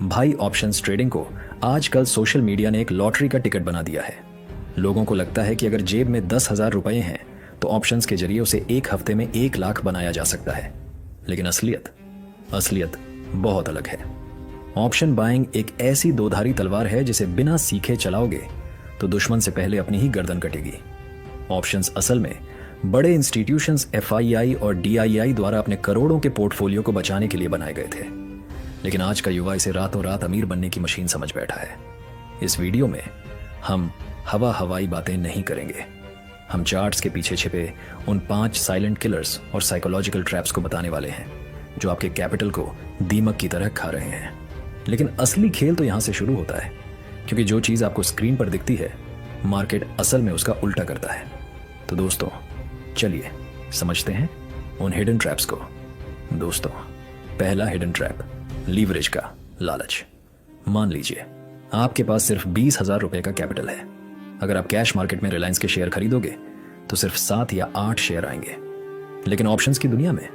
भाई options trading को आजकल सोशल मीडिया ने एक लॉटरी का टिकट बना दिया है। लोगों को लगता है कि अगर जेब में 10,000 रुपए हैं तो ऑप्शंस के जरिए उसे एक हफ्ते में 1 लाख बनाया जा सकता है। लेकिन असलियत बहुत अलग है। ऑप्शन बाइंग एक ऐसी दोधारी तलवार है जिसे बिना सीखे चलाओगे तो दुश्मन से पहले अपनी ही गर्दन कटेगी। ऑप्शंस असल में बड़े इंस्टीट्यूशंस FII और DII द्वारा अपने करोड़ों के पोर्टफोलियो को बचाने के लिए बनाए गए थे। लेकिन आज का युवा इसे रातों रात अमीर बनने की मशीन समझ बैठा है। इस वीडियो में हम हवाई बातें नहीं करेंगे। हम चार्ट्स के पीछे छिपे उन 5 साइलेंट किलर्स और साइकोलॉजिकल ट्रैप्स को बताने वाले हैं जो आपके कैपिटल को दीमक की तरह खा रहे हैं। लेकिन असली खेल तो यहां से शुरू होता है, क्योंकि जो चीज आपको स्क्रीन पर दिखती है मार्केट असल में उसका उल्टा करता है। तो दोस्तों चलिए समझते हैं उन हिडन ट्रैप्स को। दोस्तों पहला हिडन ट्रैप, लीवरेज का लालच। मान लीजिए आपके पास सिर्फ 20,000 रुपए का कैपिटल है। अगर आप कैश मार्केट में रिलायंस के शेयर खरीदोगे तो सिर्फ 7 या 8 शेयर आएंगे। लेकिन ऑप्शंस की दुनिया में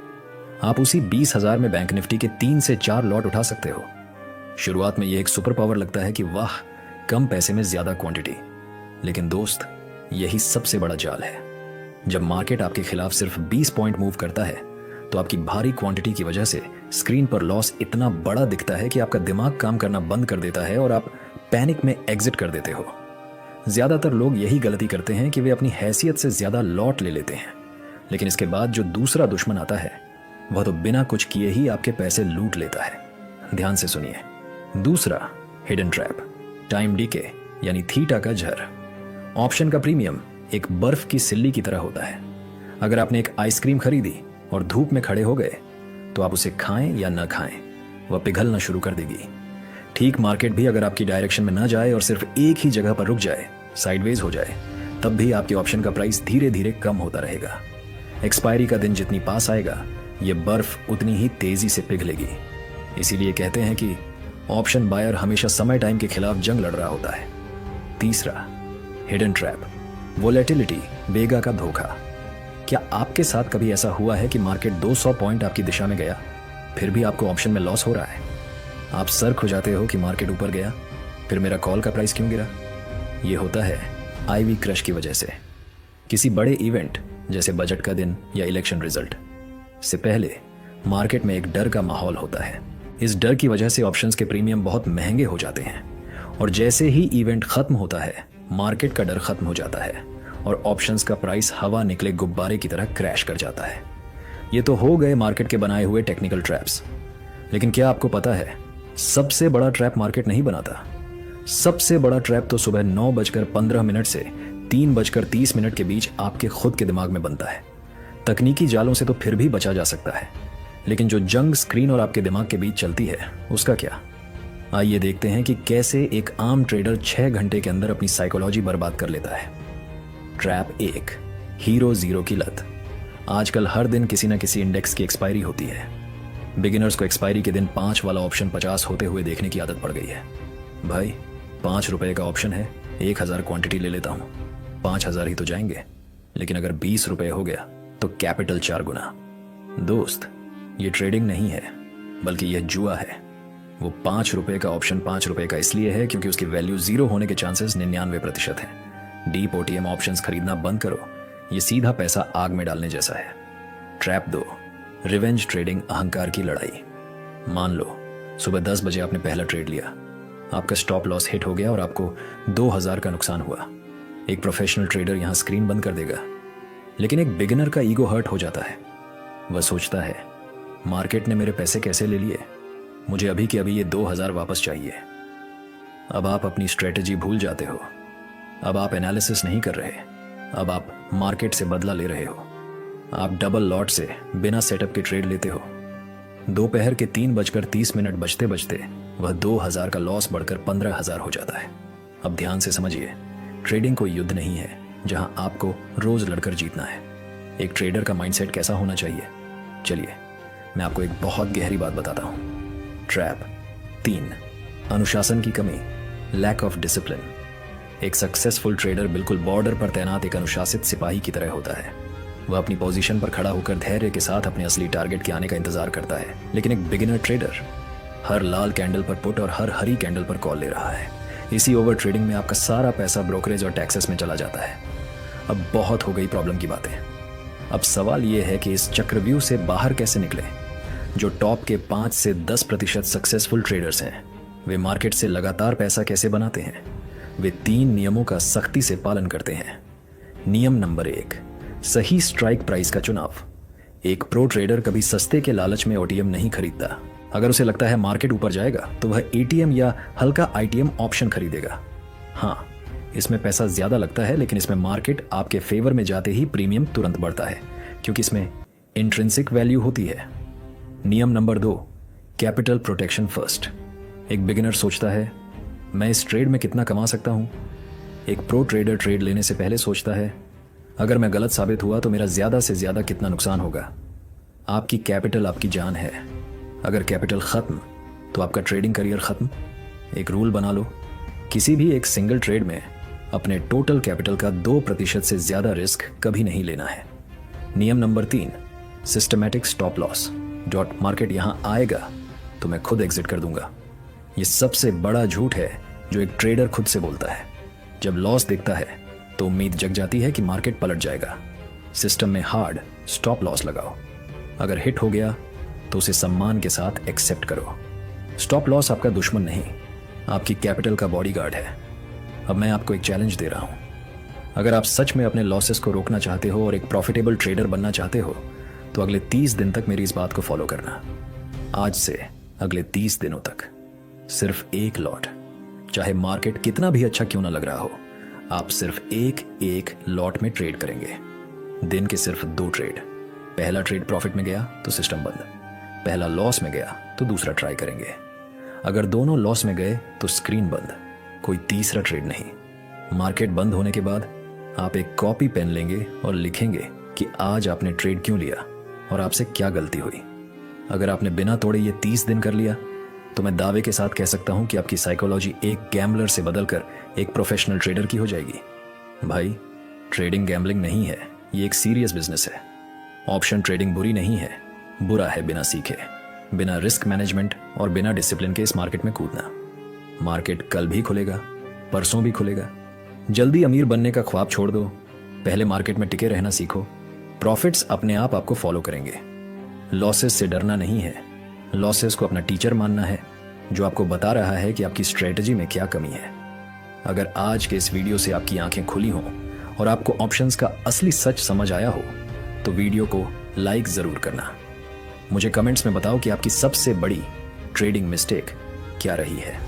आप उसी 20,000 में बैंक निफ्टी के 3 से 4 लॉट उठा सकते हो। शुरुआत में यह एक सुपर पावर लगता है कि वाह, कम पैसे में ज्यादा क्वांटिटी। लेकिन दोस्त यही सबसे बड़ा जाल है। जब मार्केट आपके खिलाफ सिर्फ 20 पॉइंट मूव करता है तो आपकी भारी क्वांटिटी की वजह से स्क्रीन पर लॉस इतना बड़ा दिखता है कि आपका दिमाग काम करना बंद कर देता है और आप पैनिक में एग्जिट कर देते हो। ज्यादातर लोग यही गलती करते हैं कि वे अपनी हैसियत से ज्यादा लॉट ले लेते हैं, लेकिन इसके बाद जो दूसरा दुश्मन आता है वह तो बिना कुछ किए ही आपके पैसे लूट लेता है। ध्यान से सुनिए। दूसरा हिडन ट्रैप, टाइम डीके यानी थीटा का झर। ऑप्शन का प्रीमियम एक बर्फ की सिल्ली की तरह होता है। अगर आपने एक आइसक्रीम खरीदी और धूप में खड़े हो गए तो आप उसे खाएं या न खाएं, वह पिघलना शुरू कर देगी। ठीक मार्केट भी अगर आपकी डायरेक्शन में न जाए और सिर्फ एक ही जगह पर रुक जाए, साइडवेज हो जाए, तब भी आपके ऑप्शन का प्राइस धीरे धीरे कम होता रहेगा। एक्सपायरी का दिन जितनी पास आएगा यह बर्फ उतनी ही तेजी से पिघलेगी। इसीलिए कहते हैं कि ऑप्शन बायर हमेशा समय टाइम के खिलाफ जंग लड़ रहा होता है। तीसरा हिडन ट्रैप, वोलेटिलिटी, बेगा का धोखा। क्या आपके साथ कभी ऐसा हुआ है कि मार्केट 200 पॉइंट आपकी दिशा में गया, फिर भी आपको ऑप्शन में लॉस हो रहा है? आप सर खुजाते हो कि मार्केट ऊपर गया, फिर मेरा कॉल का प्राइस क्यों गिरा? यह होता है IV क्रश की वजह से। किसी बड़े इवेंट जैसे बजट का दिन या इलेक्शन रिजल्ट से पहले मार्केट में एक डर का माहौल होता है। इस डर की वजह से ऑप्शंस के प्रीमियम बहुत महंगे हो जाते हैं और जैसे ही इवेंट खत्म होता है मार्केट का डर खत्म हो जाता है और ऑप्शंस का प्राइस हवा निकले गुब्बारे की तरह क्रैश कर जाता है। ये तो हो गए मार्केट के बनाए हुए टेक्निकल ट्रैप्स। लेकिन क्या आपको पता है सबसे बड़ा ट्रैप मार्केट नहीं बनाता। सबसे बड़ा ट्रैप तो सुबह 9:15 से 3:30 के बीच आपके खुद के दिमाग में बनता है। तकनीकी जालों से तो फिर भी बचा जा सकता है, लेकिन जो जंग स्क्रीन और आपके दिमाग के बीच चलती है उसका क्या? आइए देखते हैं कि कैसे एक आम ट्रेडर 6 घंटे के अंदर अपनी साइकोलॉजी बर्बाद कर लेता है। ट्रैप 1, हीरो जीरो की लत। आजकल हर दिन किसी न किसी इंडेक्स की एक्सपायरी होती है। बिगिनर्स को एक्सपायरी के दिन 5 वाला ऑप्शन 50 होते हुए देखने की आदत पड़ गई है। भाई 5 रुपए का ऑप्शन है, 1000 क्वांटिटी ले लेता हूं, 5000 ही तो जाएंगे। लेकिन अगर 20 रुपए हो गया तो कैपिटल 4 गुना। दोस्त ये ट्रेडिंग नहीं है, बल्कि यह जुआ है। वो 5 रुपए का ऑप्शन 5 रुपए का इसलिए है क्योंकि उसकी वैल्यू 0 होने के चांसेस 99% है। डीप OTM ऑप्शंस खरीदना बंद करो, ये सीधा पैसा आग में डालने जैसा है। ट्रैप 2, रिवेंज ट्रेडिंग, अहंकार की लड़ाई। मान लो सुबह 10 बजे आपने पहला ट्रेड लिया, आपका स्टॉप लॉस हिट हो गया और आपको 2000 का नुकसान हुआ। एक प्रोफेशनल ट्रेडर यहां स्क्रीन बंद कर देगा, लेकिन एक बिगिनर का ईगो हर्ट हो जाता है। वह सोचता है मार्केट ने मेरे पैसे कैसे ले लिए, मुझे अभी के अभी ये 2000 वापस चाहिए। अब आप अपनी स्ट्रेटेजी भूल जाते हो। अब आप एनालिसिस नहीं कर रहे, अब आप मार्केट से बदला ले रहे हो। आप डबल लॉट से बिना सेटअप के ट्रेड लेते हो। दोपहर के 3:30 बजते बजते वह 2000 का लॉस बढ़कर 15,000 हो जाता है। अब ध्यान से समझिए, ट्रेडिंग कोई युद्ध नहीं है जहां आपको रोज लड़कर जीतना है। एक ट्रेडर का माइंडसेट कैसा होना चाहिए, चलिए मैं आपको एक बहुत गहरी बात बताता हूं। ट्रैप 3, अनुशासन की कमी, लैक ऑफ डिसिप्लिन। एक सक्सेसफुल ट्रेडर बिल्कुल बॉर्डर पर तैनात एक अनुशासित सिपाही की तरह होता है। वह अपनी पोजीशन पर खड़ा होकर धैर्य के साथ अपने असली टारगेट के आने का इंतजार करता है। लेकिन एक बिगिनर ट्रेडर हर लाल कैंडल पर पुट और हर हरी कैंडल पर कॉल ले रहा है। इसी ओवर ट्रेडिंग में आपका सारा पैसा ब्रोकरेज और टैक्सेस में चला जाता है। अब बहुत हो गई प्रॉब्लम की बातें। अब सवाल यह है कि इस चक्रव्यूह से बाहर कैसे निकले। जो टॉप के 5 से 10% सक्सेसफुल ट्रेडर्स हैं, वे मार्केट से लगातार पैसा कैसे बनाते हैं। वे 3 नियमों का सख्ती से पालन करते हैं। नियम नंबर 1, सही स्ट्राइक प्राइस का चुनाव। एक प्रो ट्रेडर कभी सस्ते के लालच में ओटीएम नहीं खरीदता। अगर उसे लगता है मार्केट ऊपर जाएगा तो वह एटीएम या हल्का आईटीएम ऑप्शन खरीदेगा। हाँ, इसमें पैसा ज्यादा लगता है, लेकिन इसमें मार्केट आपके फेवर में जाते ही प्रीमियम तुरंत बढ़ता है, क्योंकि इसमें इंट्रिंसिक वैल्यू होती है। नियम नंबर 2, कैपिटल प्रोटेक्शन फर्स्ट। एक बिगिनर सोचता है, मैं इस ट्रेड में कितना कमा सकता हूं। एक प्रो ट्रेडर ट्रेड लेने से पहले सोचता है, अगर मैं गलत साबित हुआ तो मेरा ज्यादा से ज्यादा कितना नुकसान होगा। आपकी कैपिटल आपकी जान है। अगर कैपिटल खत्म तो आपका ट्रेडिंग करियर खत्म। एक रूल बना लो, किसी भी एक सिंगल ट्रेड में अपने टोटल कैपिटल का 2% से ज्यादा रिस्क कभी नहीं लेना है। नियम number 3, systematic stop loss. Market यहां आएगा तो मैं खुद एग्जिट कर दूंगा। यह सबसे बड़ा झूठ है जो एक ट्रेडर खुद से बोलता है। जब लॉस दिखता है तो उम्मीद जग जाती है कि मार्केट पलट जाएगा। सिस्टम में हार्ड स्टॉप लॉस लगाओ। अगर हिट हो गया तो उसे सम्मान के साथ एक्सेप्ट करो। स्टॉप लॉस आपका दुश्मन नहीं, आपकी कैपिटल का बॉडीगार्ड है। अब मैं आपको एक चैलेंज दे रहा हूं। अगर आप सच में अपने लॉसेस को रोकना चाहते हो और एक प्रॉफिटेबल ट्रेडर बनना चाहते हो तो अगले 30 दिन तक मेरी इस बात को फॉलो करना। आज से अगले 30 दिनों तक सिर्फ एक लॉट, चाहे मार्केट कितना भी अच्छा क्यों ना लग रहा हो, आप सिर्फ एक लॉट में ट्रेड करेंगे। दिन के सिर्फ 2 ट्रेड। पहला ट्रेड प्रॉफिट में गया तो सिस्टम बंद, पहला लॉस में गया तो दूसरा ट्राई करेंगे। अगर दोनों लॉस में गए तो स्क्रीन बंद, कोई तीसरा ट्रेड नहीं। मार्केट बंद होने के बाद आप एक कॉपी पेन लेंगे और लिखेंगे कि आज आपने ट्रेड क्यों लिया और आपसे क्या गलती हुई। अगर आपने बिना तोड़े ये 30 दिन कर लिया तो मैं दावे के साथ कह सकता हूं कि आपकी साइकोलॉजी एक गैम्बलर से बदलकर एक प्रोफेशनल ट्रेडर की हो जाएगी। भाई, ट्रेडिंग गैम्बलिंग नहीं है, ये एक सीरियस बिजनेस है। ऑप्शन ट्रेडिंग बुरी नहीं है, बुरा है बिना सीखे, बिना रिस्क मैनेजमेंट और बिना डिसिप्लिन के इस मार्केट में कूदना। मार्केट कल भी खुलेगा, परसों भी खुलेगा। जल्दी अमीर बनने का ख्वाब छोड़ दो, पहले मार्केट में टिके रहना सीखो। प्रॉफिट्स अपने आप आपको फॉलो करेंगे। लॉसेस से डरना नहीं है, लॉसेस को अपना टीचर मानना है जो आपको बता रहा है कि आपकी स्ट्रेटजी में क्या कमी है। अगर आज के इस वीडियो से आपकी आंखें खुली हों और आपको ऑप्शंस का असली सच समझ आया हो तो वीडियो को लाइक जरूर करना। मुझे कमेंट्स में बताओ कि आपकी सबसे बड़ी ट्रेडिंग मिस्टेक क्या रही है।